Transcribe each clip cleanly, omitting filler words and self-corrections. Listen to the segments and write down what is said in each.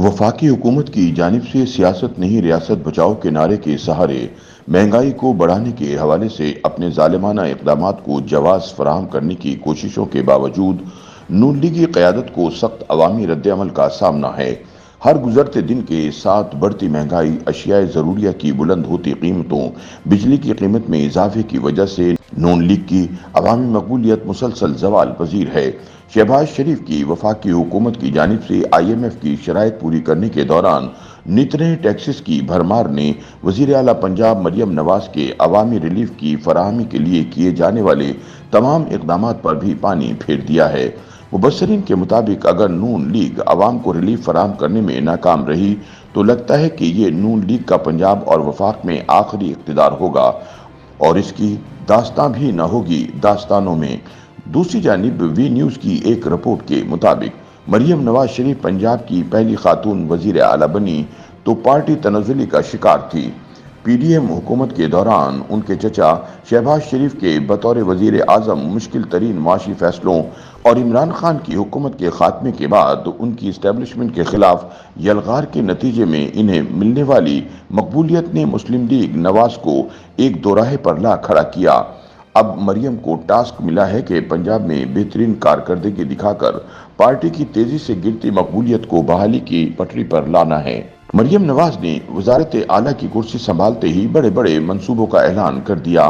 वफाकी हुकूमत की जानिब से सियासत नहीं रियासत बचाओ के नारे के सहारे महंगाई को बढ़ाने के हवाले से अपने जालिमाना इक़दामात को जवाज़ फराहम करने की कोशिशों के बावजूद नून लीगी क़यादत को सख्त अवामी रद्द-ए-अमल का सामना है। हर गुजरते दिन के साथ बढ़ती महंगाई, अशियाए ज़रूरिया की बुलंद होती कीमतों, बिजली की कीमत में इजाफे की वजह से नून लीग की अवामी मकबूलियत मुसलसल ज़वाल पज़ीर है। शहबाज शरीफ की वफाकी हुकूमत की जानिब से IMF की शराइत पूरी करने के दौरान नित नए टैक्सेस की भरमार ने वज़ीर आला पंजाब मरियम नवाज के अवामी रिलीफ की फराहमी के लिए किए जाने वाले तमाम इक़दामात पर भी पानी फेर दिया है। मुबस्सरीन के मुताबिक अगर नून लीग अवाम को रिलीफ फराहम करने में नाकाम रही तो लगता है कि ये नून लीग का पंजाब और वफाक में आखिरी इक़्तिदार होगा और इसकी दास्तां भी न होगी दास्तानों में। दूसरी जानिब वी न्यूज़ की एक रिपोर्ट के मुताबिक मरियम नवाज शरीफ पंजाब की पहली खातून वज़ीर आला बनी तो पार्टी तनज़्ज़ुली का शिकार थी। PDM हुकूमत के दौरान उनके चचा शहबाज शरीफ के बतौर वज़ीर आज़म मुश्किल तरीन माशी फैसलों और इमरान खान की हुकूमत के खात्मे के बाद उनकी इस्टेब्लिशमेंट के खिलाफ यलगार के नतीजे में इन्हें मिलने वाली मकबूलियत ने मुस्लिम लीग नवाज को एक दोराहे पर ला खड़ा किया। अब मरियम को टास्क मिला है कि पंजाब में बेहतरीन कारकर्दगी दिखाकर पार्टी की तेजी से गिरती मकबूलियत को बहाली की पटरी पर लाना है। मरियम नवाज ने वजारत आला की कुर्सी संभालते ही बड़े बड़े मंसूबों का ऐलान कर दिया।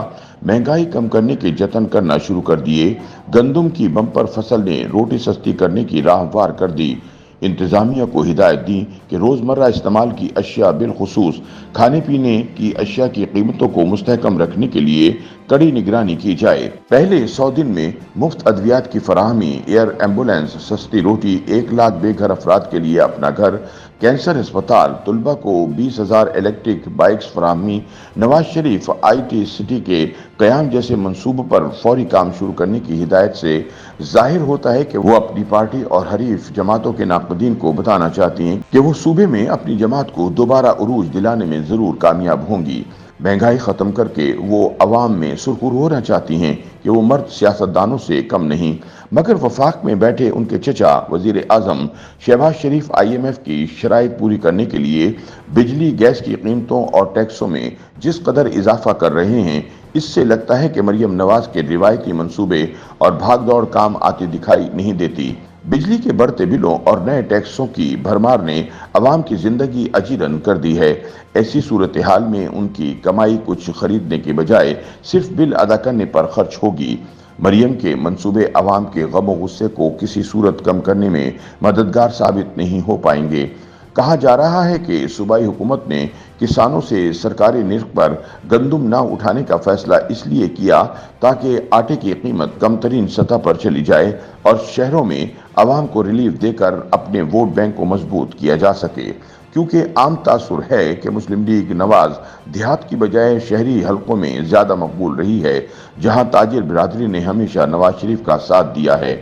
महंगाई कम करने के जतन करना शुरू कर दिए। गंदम की बम्पर फसल ने रोटी सस्ती करने की राह वार कर दी। इंतजामिया को हिदायत दी कि रोज़मर्रा इस्तेमाल की अशिया बिलखुसूस खाने पीने की अशिया की कीमतों को मुस्तहकम रखने के लिए कड़ी निगरानी की जाए। पहले 100 दिन में मुफ्त अद्वियात की फराहमी, एयर एम्बुलेंस, सस्ती रोटी, 1 लाख बेघर अफराद के लिए अपना घर, कैंसर अस्पताल, तुलबा को 20,000 इलेक्ट्रिक बाइक्स फराहमी, नवाज शरीफ IT सिटी के क़याम जैसे मंसूबों पर फौरी काम शुरू करने की हिदायत से जाहिर होता है कि वो अपनी पार्टी और हरीफ जमातों के नाक़दीन को बताना चाहती हैं कि वो सूबे में अपनी जमात को दोबारा उरूज दिलाने में ज़रूर कामयाब होंगी। महंगाई ख़त्म करके वो अवाम में सुरखुर होना चाहती हैं कि वो मर्द सियासतदानों से कम नहीं। मगर वफाक में बैठे उनके चचा वज़ीर आज़म शहबाज शरीफ IMF की शराइत पूरी करने के लिए बिजली गैस की कीमतों और टैक्सों में जिस कदर इजाफा कर रहे हैं, इससे लगता है कि मरियम नवाज के रिवायती मंसूबे और भाग दौड़ काम आती दिखाई नहीं देती। बिजली के बढ़ते बिलों और नए टैक्सों की भरमार ने अवाम की जिंदगी अजीरन कर दी है। ऐसी सूरत हाल में उनकी कमाई कुछ खरीदने के बजाय सिर्फ बिल अदा करने पर खर्च होगी। मरियम के मंसूबे अवाम के गम गुस्से को किसी सूरत कम करने में मददगार साबित नहीं हो पाएंगे। कहा जा रहा है कि सूबाई हुकूमत ने किसानों से सरकारी निर्ख पर गंदम ना उठाने का फैसला इसलिए किया ताकि आटे की कीमत कम तरीन सतह पर चली जाए और शहरों में अवाम को रिलीफ देकर अपने वोट बैंक को मजबूत किया जा सके। क्योंकि आम तासुर है कि मुस्लिम लीग नवाज देहात की बजाय शहरी हलकों में ज़्यादा मकबूल रही है, जहां ताजिर बिरादरी ने हमेशा नवाज शरीफ का साथ दिया है।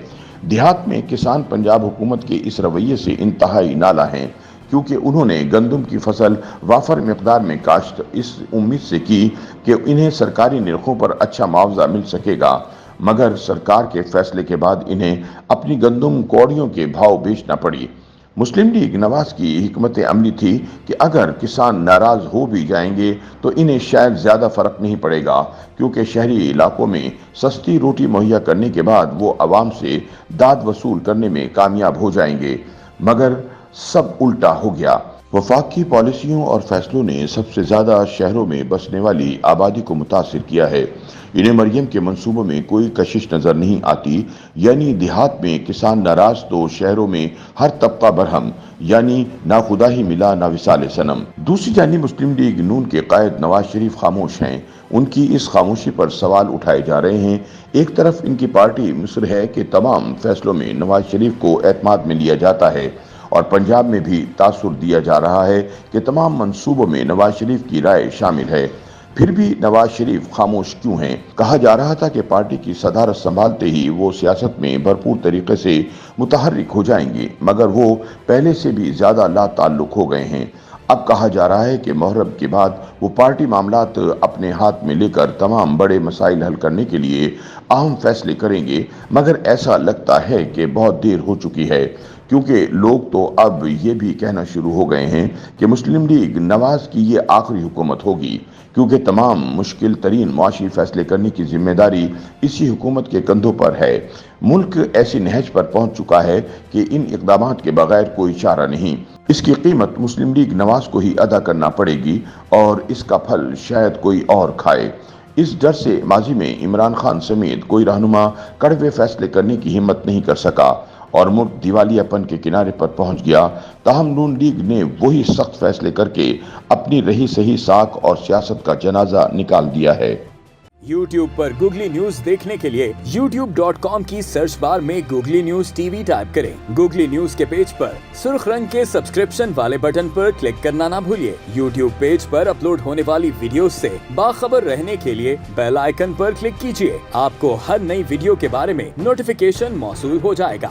देहात में किसान पंजाब हुकूमत के इस रवैये से इंतहाई नाला हैं, क्योंकि उन्होंने गंदम की फसल वाफर मिकदार में काश्त इस उम्मीद से की कि इन्हें सरकारी निर्खों पर अच्छा मुआवजा मिल सकेगा, मगर सरकार के फैसले के बाद इन्हें अपनी गंदम कौड़ियों के भाव बेचना पड़ी। मुस्लिम लीग नवाज की हिकमत अमली थी कि अगर किसान नाराज हो भी जाएंगे तो इन्हें शायद ज़्यादा फर्क नहीं पड़ेगा, क्योंकि शहरी इलाकों में सस्ती रोटी मुहैया करने के बाद वो आवाम से दाद वसूल करने में कामयाब हो जाएंगे। मगर सब उल्टा हो गया। वफाक की पॉलिसियों और फैसलों ने सबसे ज़्यादा शहरों में बसने वाली आबादी को मुतासिर किया है। इन्हें मरियम के मंसूबों में कोई कशिश नज़र नहीं आती। यानी देहात में किसान नाराज तो शहरों में हर तबका बरहम, यानी ना खुदा ही मिला ना विसाल सनम। दूसरी जानिब मुस्लिम लीग नून के कायद नवाज शरीफ खामोश हैं। उनकी इस खामोशी पर सवाल उठाए जा रहे हैं। एक तरफ इनकी पार्टी मुसर है कि तमाम फैसलों में नवाज शरीफ को एतमाद में लिया जाता है और पंजाब में भी तासुर दिया जा रहा है कि तमाम मंसूबों में नवाज शरीफ की राय शामिल है। फिर भी नवाज शरीफ खामोश क्यों हैं? कहा जा रहा था कि पार्टी की सदारत संभालते ही वो सियासत में भरपूर तरीके से मुतहर्रिक हो जाएंगे, मगर वो पहले से भी ज़्यादा लाताल्लुक हो गए हैं। अब कहा जा रहा है कि मुहर्रम के बाद वो पार्टी मामलात अपने हाथ में लेकर तमाम बड़े मसाइल हल करने के लिए अहम फैसले करेंगे, मगर ऐसा लगता है कि बहुत देर हो चुकी है, کیونکہ لوگ تو اب یہ بھی کہنا شروع ہو گئے ہیں کہ مسلم لیگ نواز کی یہ آخری حکومت ہوگی، کیونکہ تمام مشکل ترین معاشی فیصلے کرنے کی ذمہ داری اسی حکومت کے کندھوں پر ہے۔ ملک ایسی نہج پر پہنچ چکا ہے کہ ان اقدامات کے بغیر کوئی چارہ نہیں۔ اس کی قیمت مسلم لیگ نواز کو ہی ادا کرنا پڑے گی اور اس کا پھل شاید کوئی اور کھائے۔ اس ڈر سے ماضی میں عمران خان سمیت کوئی رہنما کڑوے فیصلے کرنے کی ہمت نہیں کر سکا اور ملک دیوالیہ پن کے کنارے پر پہنچ گیا۔ تاہم نون لیگ نے وہی سخت فیصلے کر کے اپنی رہی سہی ساکھ اور سیاست کا جنازہ نکال دیا ہے۔ YouTube پر گوگلی نیوز دیکھنے کے لیے youtube.com کی سرچ بار میں googly news T V type کریں۔ گوگلی نیوز کے پیج پر سرخ رنگ کے سبسکرپشن والے بٹن پر کلک کرنا نہ بھولیے۔ YouTube پیج پر اپلوڈ ہونے والی ویڈیوز سے باخبر رہنے کے لیے بیل آئیکن پر کلک کیجیے۔ آپ کو ہر نئی ویڈیو کے بارے میں نوٹیفیکیشن موصول ہو جائے گا۔